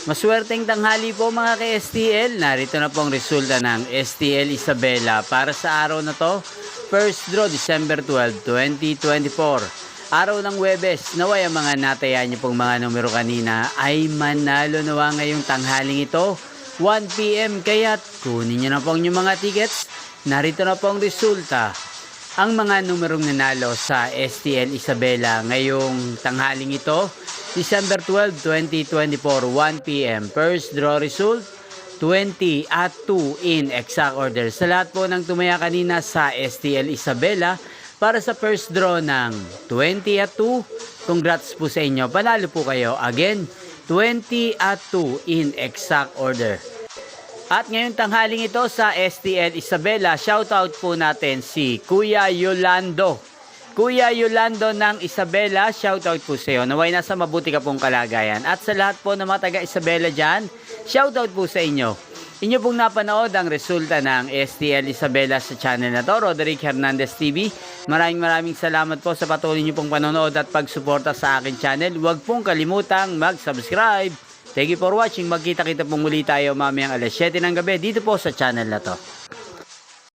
Maswerteng tanghali po mga ka-STL. Narito na po ang resulta ng STL Isabela para sa araw na to. First draw December 12, 2024. Araw ng Huwebes. Naway ang mga natayaan niyo pong mga numero kanina ay manalo nawa ngayong tanghaling ito. 1 PM kaya't kunin niyo na po ang inyong mga tickets. Narito na po ang resulta. Ang mga numerong nanalo sa STL Isabela ngayong tanghaling ito, December 12, 2024, 1 PM. First draw result, 20 at 2 in exact order. Sa lahat po ng tumaya kanina sa STL Isabela, para sa first draw ng 20 at 2, congrats po sa inyo. Panalo po kayo. Again, 20 at 2 in exact order. At ngayong tanghaling ito sa STL Isabela, shoutout po natin si Kuya Yolando. Kuya Yolando ng Isabela, shoutout po sa iyo. Naway nasa mabuti ka pong kalagayan. At sa lahat po ng mga taga Isabela dyan, shoutout po sa inyo. Inyo pong napanood ang resulta ng STL Isabela sa channel na to, Roderick Hernandez TV. Maraming salamat po sa patuloy nyo pong panonood at pagsuporta sa akin channel. Huwag pong kalimutang mag-subscribe. Thank you for watching. Magkita-kita pong muli tayo mamayang alas 7 ng gabi dito po sa channel na to.